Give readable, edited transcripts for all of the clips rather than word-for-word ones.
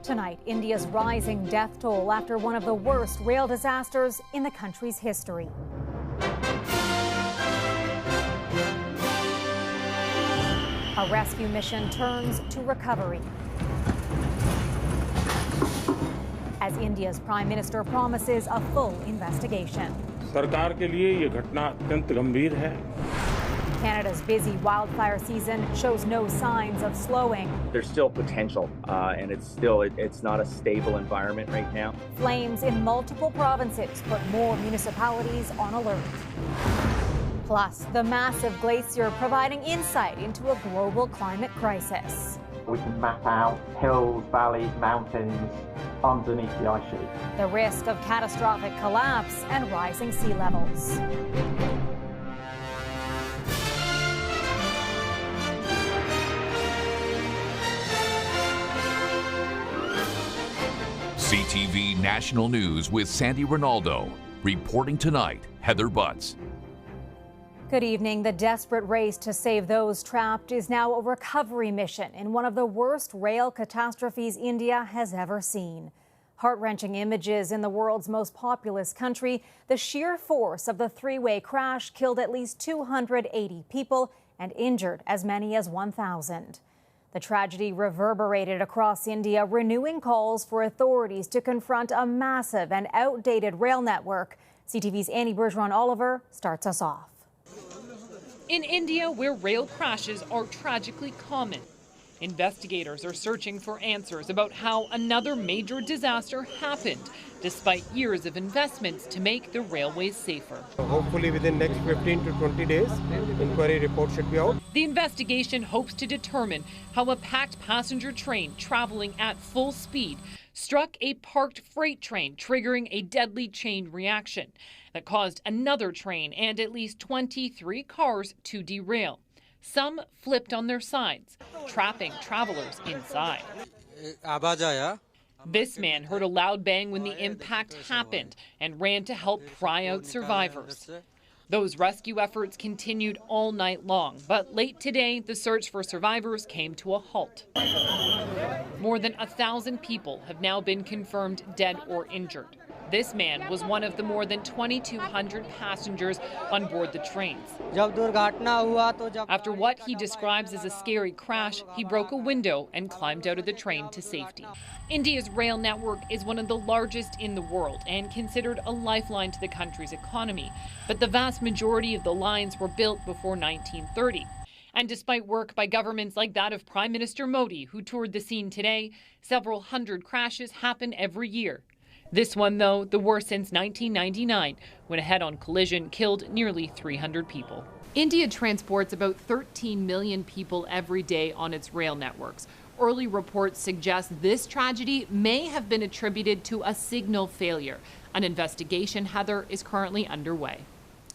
Tonight, India's rising death toll after one of the worst rail disasters in the country's history. A rescue mission turns to recovery, as India's Prime Minister promises a full investigation. सरकार के लिए ये घटना अत्यंत गंभीर है. Canada's busy wildfire season shows no signs of slowing. There's still potential, and it's not a stable environment right now. Flames in multiple provinces put more municipalities on alert. Plus, the massive glacier providing insight into a global climate crisis. We can map out hills, valleys, mountains underneath the ice sheet. The risk of catastrophic collapse and rising sea levels. CTV National News with Sandy Ronaldo. Reporting tonight, Heather Butts. Good evening. The desperate race to save those trapped is now a recovery mission in one of the worst rail catastrophes India has ever seen. Heart-wrenching images in the world's most populous country. The sheer force of the three-way crash killed at least 280 people and injured as many as 1,000. The tragedy reverberated across India, renewing calls for authorities to confront a massive and outdated rail network. CTV's Annie Bergeron-Oliver starts us off. In India, where rail crashes are tragically common, investigators are searching for answers about how another major disaster happened, despite years of investments to make the railways safer. Hopefully within next 15 to 20 days, inquiry report should be out. The investigation hopes to determine how a packed passenger train traveling at full speed struck a parked freight train, triggering a deadly chain reaction that caused another train and at least 23 cars to derail. Some flipped on their sides, trapping travelers inside. This man heard a loud bang when the impact happened and ran to help pry out survivors. Those rescue efforts continued all night long, but late today, the search for survivors came to a halt. More than 1,000 people have now been confirmed dead or injured. This man was one of the more than 2,200 passengers on board the trains. After what he describes as a scary crash, he broke a window and climbed out of the train to safety. India's rail network is one of the largest in the world and considered a lifeline to the country's economy. But the vast majority of the lines were built before 1930. And despite work by governments like that of Prime Minister Modi, who toured the scene today, several hundred crashes happen every year. This one, though, the worst since 1999, when a head-on collision killed nearly 300 people. India transports about 13 million people every day on its rail networks. Early reports suggest this tragedy may have been attributed to a signal failure. An investigation, Heather, is currently underway.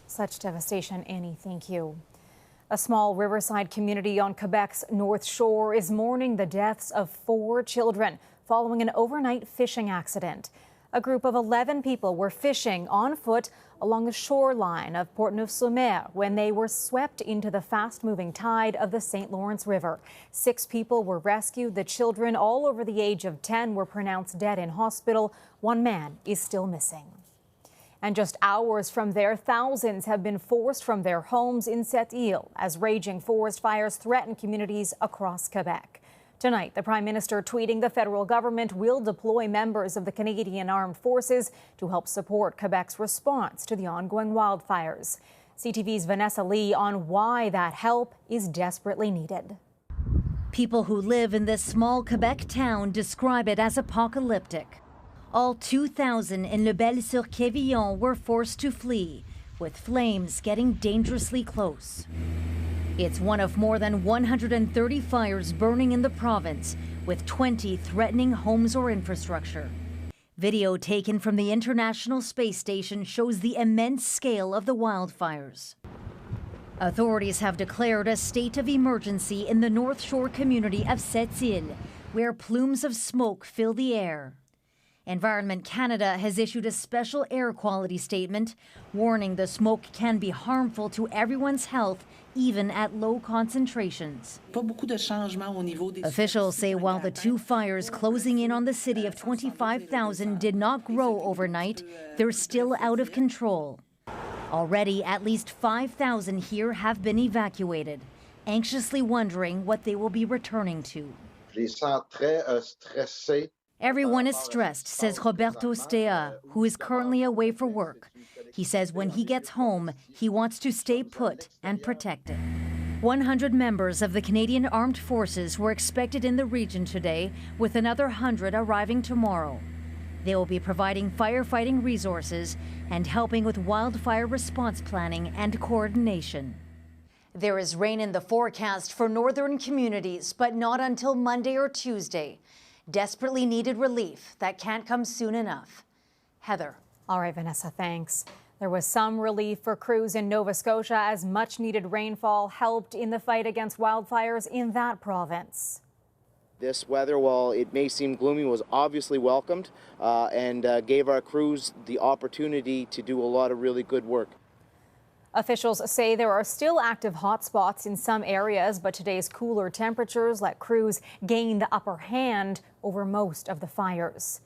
Such devastation, Annie. Thank you. A small riverside community on Quebec's North Shore is mourning the deaths of 4 children following an overnight fishing accident. A group of 11 people were fishing on foot along the shoreline of Port-Neuf-sur-Mer when they were swept into the fast-moving tide of the St. Lawrence River. 6 people were rescued. The children, all over the age of 10, were pronounced dead in hospital. 1 man is still missing. And just hours from there, thousands have been forced from their homes in Sept-Îles as raging forest fires threaten communities across Quebec. Tonight, the Prime Minister tweeting the federal government will deploy members of the Canadian Armed Forces to help support Quebec's response to the ongoing wildfires. CTV's Vanessa Lee on why that help is desperately needed. People who live in this small Quebec town describe it as apocalyptic. All 2,000 in Le Bel-sur-Quévillon were forced to flee, with flames getting dangerously close. It's one of more than 130 fires burning in the province, with 20 threatening homes or infrastructure. Video taken from the International Space Station shows the immense scale of the wildfires. Authorities have declared a state of emergency in the North Shore community of Sept-Îles, where plumes of smoke fill the air. Environment Canada has issued a special air quality statement, warning the smoke can be harmful to everyone's health even at low concentrations. Officials say while the two fires closing in on the city of 25,000 did not grow overnight, they're still out of control. Already, at least 5,000 here have been evacuated, anxiously wondering what they will be returning to. Everyone is stressed, says Roberto Stea, who is currently away for work. He says when he gets home, he wants to stay put and protect it. 100 members of the Canadian Armed Forces were expected in the region today, with another 100 arriving tomorrow. They will be providing firefighting resources and helping with wildfire response planning and coordination. There is rain in the forecast for northern communities, but not until Monday or Tuesday. Desperately needed relief that can't come soon enough. Heather. All right, Vanessa, thanks. There was some relief for crews in Nova Scotia as much needed rainfall helped in the fight against wildfires in that province. This weather, while it may seem gloomy, was obviously welcomed and gave our crews the opportunity to do a lot of really good work. Officials say there are still active hotspots in some areas, but today's cooler temperatures let crews gain the upper hand over most of the fires.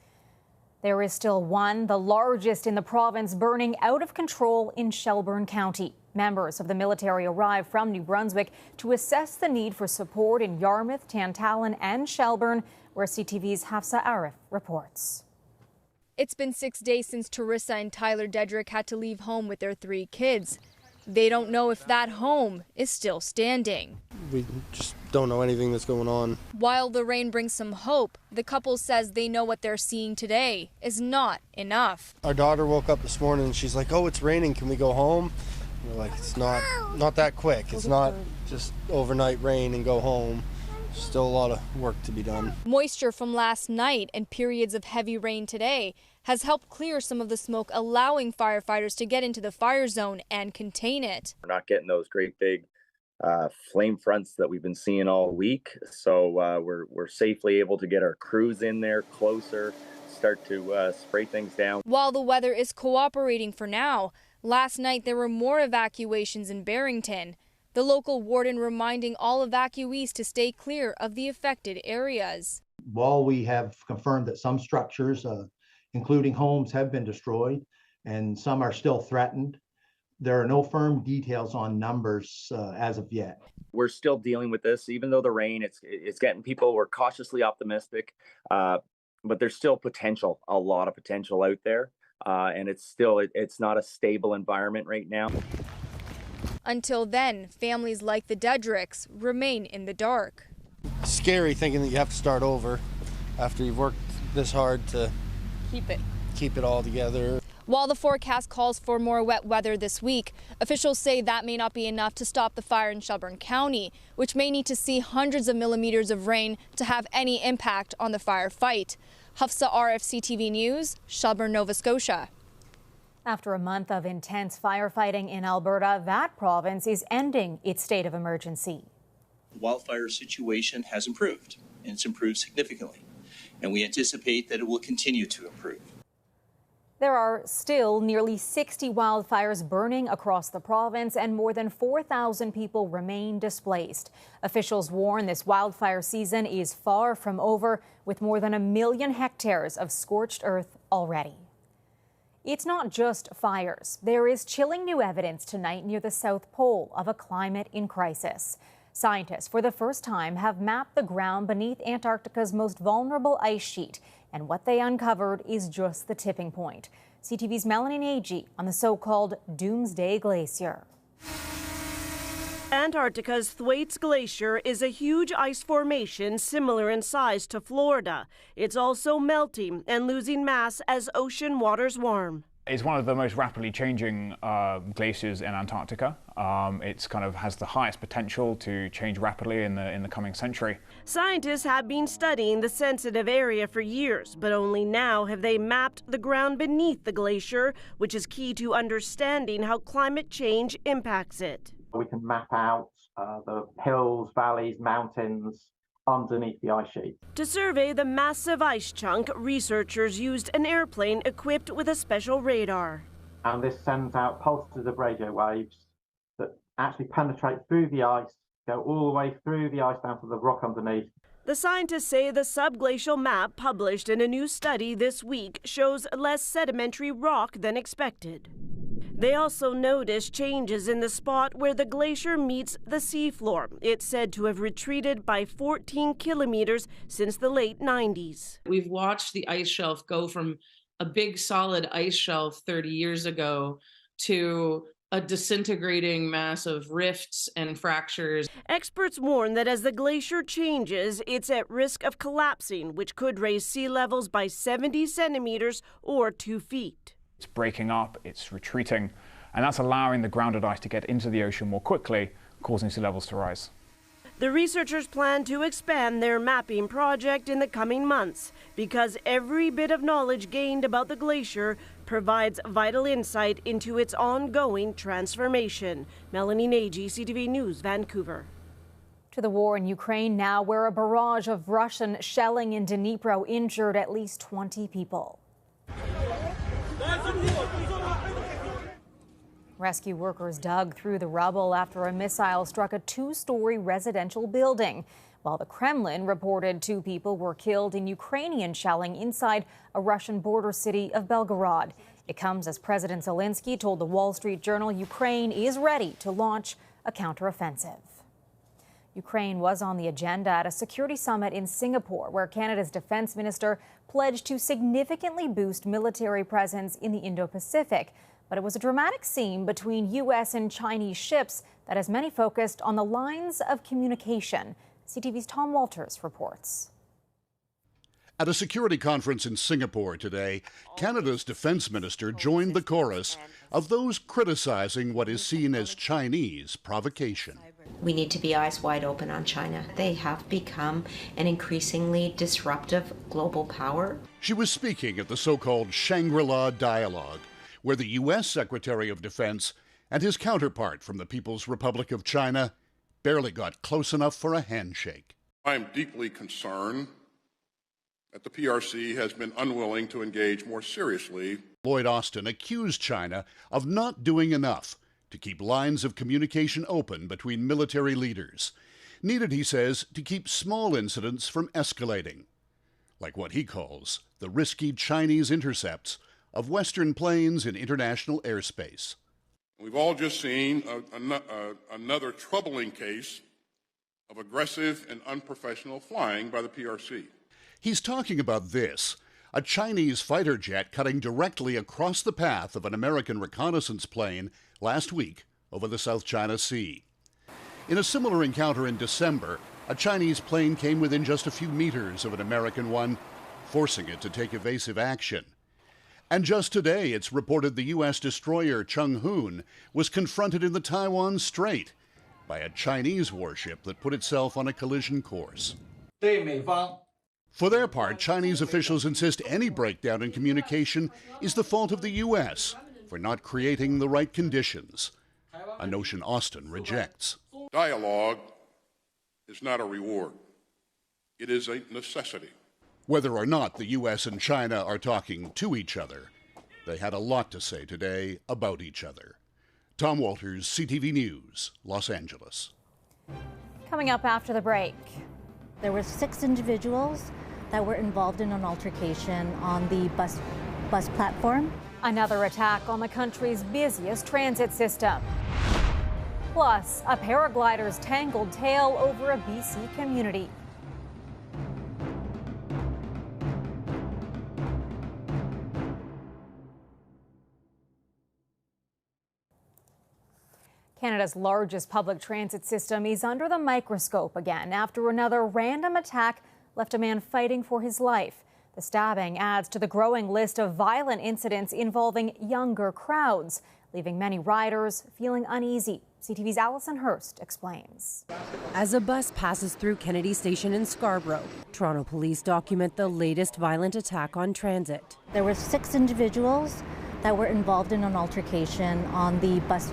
There is still one, the largest in the province, burning out of control in Shelburne County. Members of the military arrived from New Brunswick to assess the need for support in Yarmouth, Tantallon and Shelburne, where CTV's Hafsa Arif reports. It's been 6 days since Teresa and Tyler Dedrick had to leave home with their 3 kids. They don't know if that home is still standing. We just don't know anything that's going on. While the rain brings some hope, the couple says they know what they're seeing today is not enough. Our daughter woke up this morning and she's like, "Oh, it's raining. Can we go home?" And we're like, "It's not that quick. It's not just overnight rain and go home. Still a lot of work to be done." Moisture from last night and periods of heavy rain today has helped clear some of the smoke, allowing firefighters to get into the fire zone and contain it. We're not getting those great big flame fronts that we've been seeing all week, so we're safely able to get our crews in there closer, start to spray things down. While the weather is cooperating for now, last night there were more evacuations in Barrington. The local warden reminding all evacuees to stay clear of the affected areas. While we have confirmed that some structures, including homes, have been destroyed and some are still threatened, there are no firm details on numbers as of yet. We're still dealing with this, even though the rain, it's getting people, we're cautiously optimistic, but there's still potential, a lot of potential out there. And it's not a stable environment right now. Until then, families like the Dedricks remain in the dark. Scary thinking that you have to start over after you've worked this hard to keep it all together. While the forecast calls for more wet weather this week, officials say that may not be enough to stop the fire in Shelburne County, which may need to see hundreds of millimeters of rain to have any impact on the firefight. Hafsa Arif, CTV News, Shelburne, Nova Scotia. After a month of intense firefighting in Alberta, that province is ending its state of emergency. The wildfire situation has improved, and it's improved significantly, and we anticipate that it will continue to improve. There are still nearly 60 wildfires burning across the province, and more than 4,000 people remain displaced. Officials warn this wildfire season is far from over, with more than 1 million hectares of scorched earth already. It's not just fires. There is chilling new evidence tonight near the South Pole of a climate in crisis. Scientists, for the first time, have mapped the ground beneath Antarctica's most vulnerable ice sheet, and what they uncovered is just the tipping point. CTV's Melanie Nagy on the so-called Doomsday Glacier. Antarctica's Thwaites Glacier is a huge ice formation similar in size to Florida. It's also melting and losing mass as ocean waters warm. It's one of the most rapidly changing glaciers in Antarctica. It's kind of has the highest potential to change rapidly in the coming century. Scientists have been studying the sensitive area for years, but only now have they mapped the ground beneath the glacier, which is key to understanding how climate change impacts it. We can map out the hills, valleys, mountains underneath the ice sheet. To survey the massive ice chunk, researchers used an airplane equipped with a special radar. And this sends out pulses of radio waves that actually penetrate through the ice, go all the way through the ice down to the rock underneath. The scientists say the subglacial map published in a new study this week shows less sedimentary rock than expected. They also noticed changes in the spot where the glacier meets the seafloor. It's said to have retreated by 14 kilometers since the late 90s. We've watched the ice shelf go from a big solid ice shelf 30 years ago to a disintegrating mass of rifts and fractures. Experts warn that as the glacier changes, it's at risk of collapsing, which could raise sea levels by 70 centimeters or 2 feet. It's breaking up, it's retreating, and that's allowing the grounded ice to get into the ocean more quickly, causing sea levels to rise. The researchers plan to expand their mapping project in the coming months because every bit of knowledge gained about the glacier provides vital insight into its ongoing transformation. Melanie Nagy, CTV News, Vancouver. To the war in Ukraine now, where a barrage of Russian shelling in Dnipro injured at least 20 people. Rescue workers dug through the rubble after a missile struck a two-story residential building, while the Kremlin reported 2 people were killed in Ukrainian shelling inside a Russian border city of Belgorod. It comes as President Zelensky told the Wall Street Journal Ukraine is ready to launch a counteroffensive. Ukraine was on the agenda at a security summit in Singapore, where Canada's defense minister pledged to significantly boost military presence in the Indo-Pacific. But it was a dramatic scene between U.S. and Chinese ships that has many focused on the lines of communication. CTV's Tom Walters reports. At a security conference in Singapore today, Canada's defense minister joined the chorus of those criticizing what is seen as Chinese provocation. We need to be eyes wide open on China. They have become an increasingly disruptive global power. She was speaking at the so-called Shangri-La Dialogue, where the U.S. Secretary of Defense and his counterpart from the People's Republic of China barely got close enough for a handshake. I am deeply concerned that the PRC has been unwilling to engage more seriously. Lloyd Austin accused China of not doing enough to keep lines of communication open between military leaders, needed, he says, to keep small incidents from escalating, like what he calls the risky Chinese intercepts of Western planes in international airspace. We've all just seen another troubling case of aggressive and unprofessional flying by the PRC. He's talking about this, a Chinese fighter jet cutting directly across the path of an American reconnaissance plane last week over the South China Sea. In a similar encounter in December, a Chinese plane came within just a few meters of an American one, forcing it to take evasive action. And just today, it's reported the U.S. destroyer Chung Hoon was confronted in the Taiwan Strait by a Chinese warship that put itself on a collision course. For their part, Chinese officials insist any breakdown in communication is the fault of the U.S. for not creating the right conditions, a notion Austin rejects. Dialogue is not a reward. It is a necessity. Whether or not the U.S. and China are talking to each other, they had a lot to say today about each other. Tom Walters, CTV News, Los Angeles. Coming up after the break. There were 6 individuals that were involved in an altercation on the bus platform. Another attack on the country's busiest transit system. Plus, a paraglider's tangled tale over a BC community. Canada's largest public transit system is under the microscope again after another random attack left a man fighting for his life. The stabbing adds to the growing list of violent incidents involving younger crowds, leaving many riders feeling uneasy. CTV's Allison Hurst explains. As a bus passes through Kennedy Station in Scarborough, Toronto police document the latest violent attack on transit. There were 6 individuals that were involved in an altercation on the bus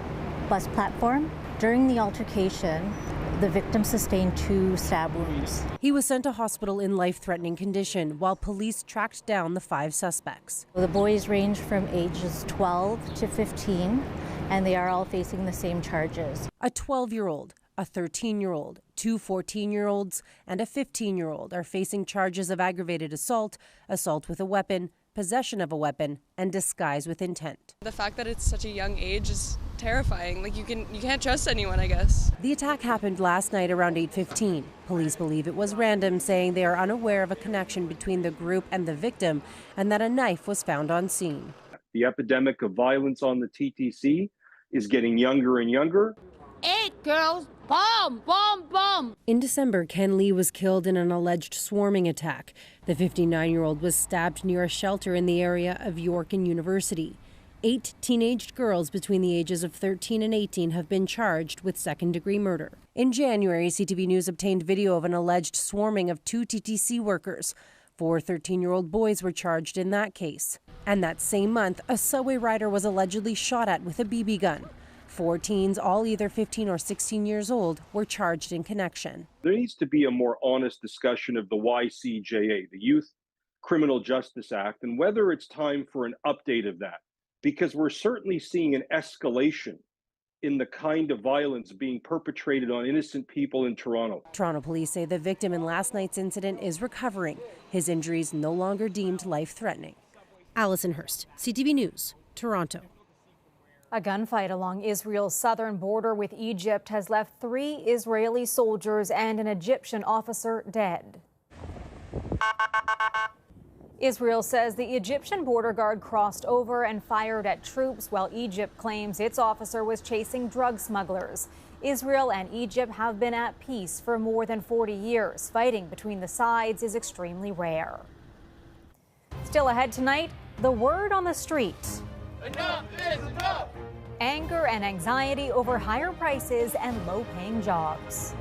platform. During the altercation, the victim sustained 2 stab wounds. He was sent to hospital in life-threatening condition while police tracked down the 5 suspects. The boys range from ages 12 to 15, and they are all facing the same charges. A 12-year-old, a 13-year-old, 2 14-year-olds, and a 15-year-old are facing charges of aggravated assault, assault with a weapon, possession of a weapon, and disguise with intent. The fact that it's such a young age is terrifying. Like you can't trust anyone, I guess. The attack happened last night around 8:15. Police believe it was random, saying they are unaware of a connection between the group and the victim and that a knife was found on scene. The epidemic of violence on the TTC is getting younger and younger. 8 girls, bomb, bomb, bomb. In December, Ken Lee was killed in an alleged swarming attack. The 59-year-old was stabbed near a shelter in the area of York and University. 8 teenaged girls between the ages of 13 and 18 have been charged with second-degree murder. In January, CTV News obtained video of an alleged swarming of 2 TTC workers. 4 13-year-old boys were charged in that case. And that same month, a subway rider was allegedly shot at with a BB gun. 4 teens, all either 15 or 16 years old, were charged in connection. There needs to be a more honest discussion of the YCJA, the Youth Criminal Justice Act, and whether it's time for an update of that, because we're certainly seeing an escalation in the kind of violence being perpetrated on innocent people in Toronto. Toronto police say the victim in last night's incident is recovering. His injuries no longer deemed life-threatening. Allison Hurst, CTV News, Toronto. A gunfight along Israel's southern border with Egypt has left 3 Israeli soldiers and an Egyptian officer dead. Israel says the Egyptian border guard crossed over and fired at troops, while Egypt claims its officer was chasing drug smugglers. Israel and Egypt have been at peace for more than 40 years. Fighting between the sides is extremely rare. Still ahead tonight, the word on the street. Enough is enough! Anger and anxiety over higher prices and low-paying jobs.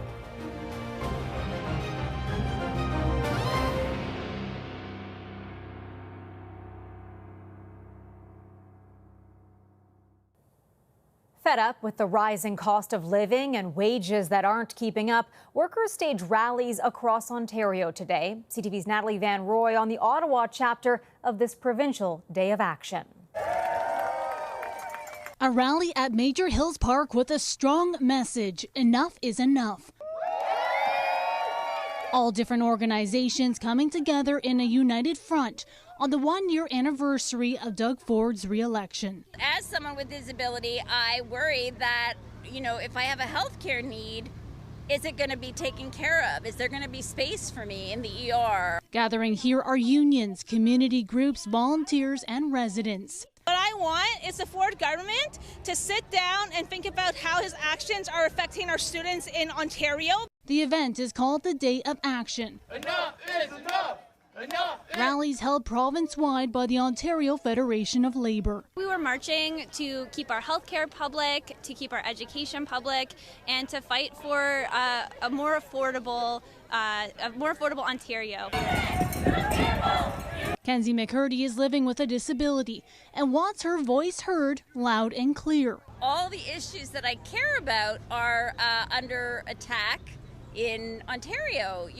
Fed up with the rising cost of living and wages that aren't keeping up, workers stage rallies across Ontario today. CTV's Natalie Van Roy on the Ottawa chapter of this provincial day of action. A rally at Major Hills Park with a strong message: enough is enough. All different organizations coming together in a united front on the 1-year anniversary of Doug Ford's re-election. As someone with disability, I worry that, if I have a healthcare need, is it going to be taken care of? Is there going to be space for me in the ER? Gathering here are unions, community groups, volunteers, and residents. What I want is the Ford government to sit down and think about how his actions are affecting our students in Ontario. The event is called the Day of Action. Enough is enough! Rallies held province-wide by the Ontario Federation of Labour. We were marching to keep our healthcare public, to keep our education public, and to fight for a more affordable Ontario. Kenzie McCurdy is living with a disability and wants her voice heard loud and clear. All the issues that I care about are under attack in Ontario.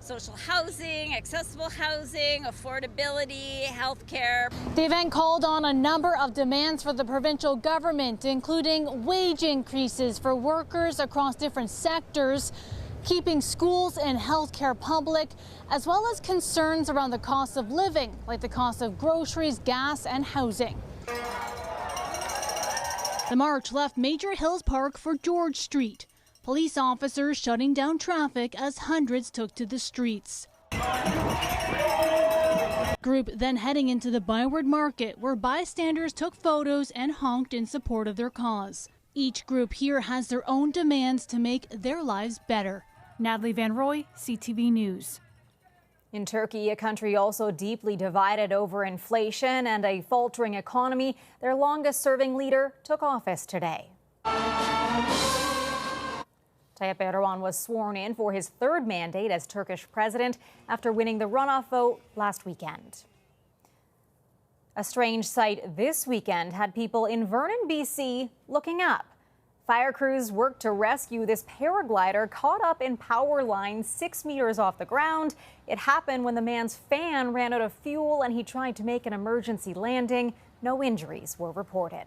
Social housing, accessible housing, affordability, healthcare. The event called on a number of demands for the provincial government, including wage increases for workers across different sectors, keeping schools and healthcare public, as well as concerns around the cost of living, like the cost of groceries, gas, and housing. The march left Major Hills Park for George Street. Police officers shutting down traffic as hundreds took to the streets. Group then heading into the Byward Market, where bystanders took photos and honked in support of their cause. Each group here has their own demands to make their lives better. Natalie Van Roy, CTV News. In Turkey, a country also deeply divided over inflation and a faltering economy, their longest-serving leader took office today. Tayyip Erdogan was sworn in for his 3rd mandate as Turkish president after winning the runoff vote last weekend. A strange sight this weekend had people in Vernon, BC looking up. Fire crews worked to rescue this paraglider caught up in power lines 6 meters off the ground. It happened when the man's fan ran out of fuel and he tried to make an emergency landing. No injuries were reported.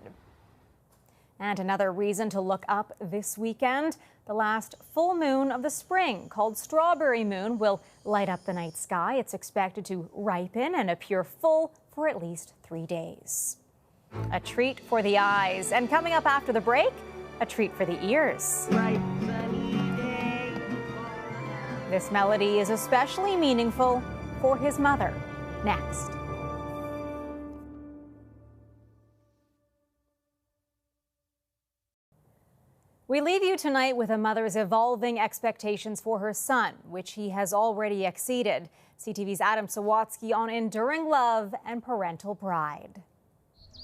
And another reason to look up this weekend, the last full moon of the spring, called Strawberry Moon, will light up the night sky. It's expected to ripen and appear full for at least 3 days. A treat for the eyes. And coming up after the break, a treat for the ears. This melody is especially meaningful for his mother. Next. We leave you tonight with a mother's evolving expectations for her son, which he has already exceeded. CTV's Adam Sawatsky on enduring love and parental pride.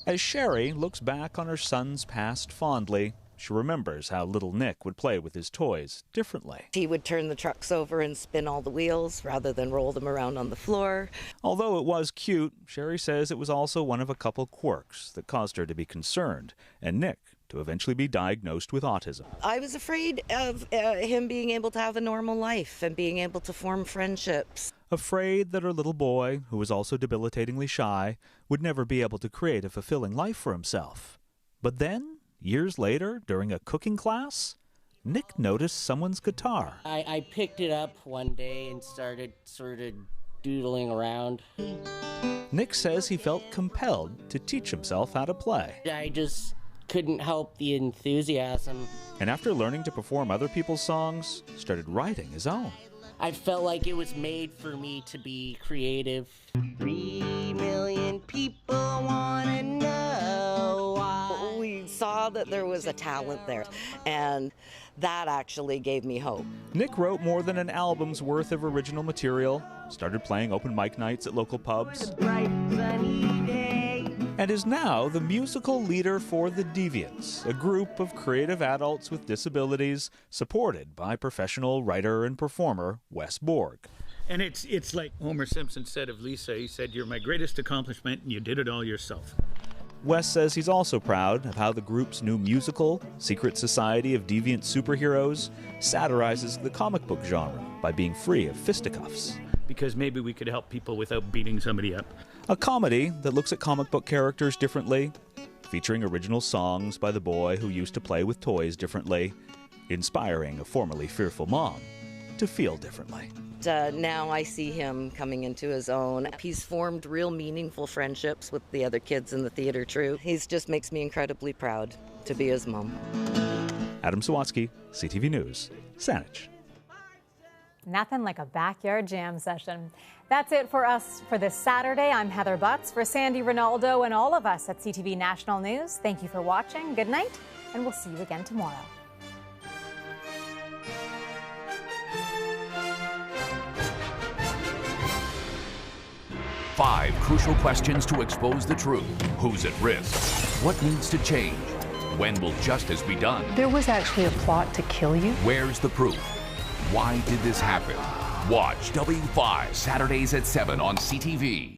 As Sherry looks back on her son's past fondly, she remembers how little Nick would play with his toys differently. He would turn the trucks over and spin all the wheels rather than roll them around on the floor. Although it was cute, Sherry says it was also one of a couple quirks that caused her to be concerned, and Nick to eventually be diagnosed with autism. I was afraid of him being able to have a normal life and being able to form friendships. Afraid that her little boy, who was also debilitatingly shy, would never be able to create a fulfilling life for himself. But then, years later, during a cooking class, Nick noticed someone's guitar. I picked it up one day and started sort of doodling around. Nick says he felt compelled to teach himself how to play. I just couldn't help the enthusiasm. And after learning to perform other people's songs, started writing his own. I felt like it was made for me to be creative. 3 million people want to know why. We saw that there was a talent there, and that actually gave me hope. Nick wrote more than an album's worth of original material, started playing open mic nights at local pubs, and is now the musical leader for The Deviants, a group of creative adults with disabilities supported by professional writer and performer Wes Borg. And it's like Homer Simpson said of Lisa. He said, "You're my greatest accomplishment, and you did it all yourself." Wes says he's also proud of how the group's new musical, Secret Society of Deviant Superheroes, satirizes the comic book genre by being free of fisticuffs. Because maybe we could help people without beating somebody up. A comedy that looks at comic book characters differently, featuring original songs by the boy who used to play with toys differently, inspiring a formerly fearful mom to feel differently. Now I see him coming into his own. He's formed real meaningful friendships with the other kids in the theater troupe. He just makes me incredibly proud to be his mom. Adam Sawatsky, CTV News, Saanich. Nothing like a backyard jam session. That's it for us for this Saturday. I'm Heather Butts. For Sandy Ronaldo and all of us at CTV National News, thank you for watching. Good night, and we'll see you again tomorrow. Five crucial questions to expose the truth. Who's at risk? What needs to change? When will justice be done? There was actually a plot to kill you. Where's the proof? Why did this happen? Watch W5 Saturdays at 7 on CTV.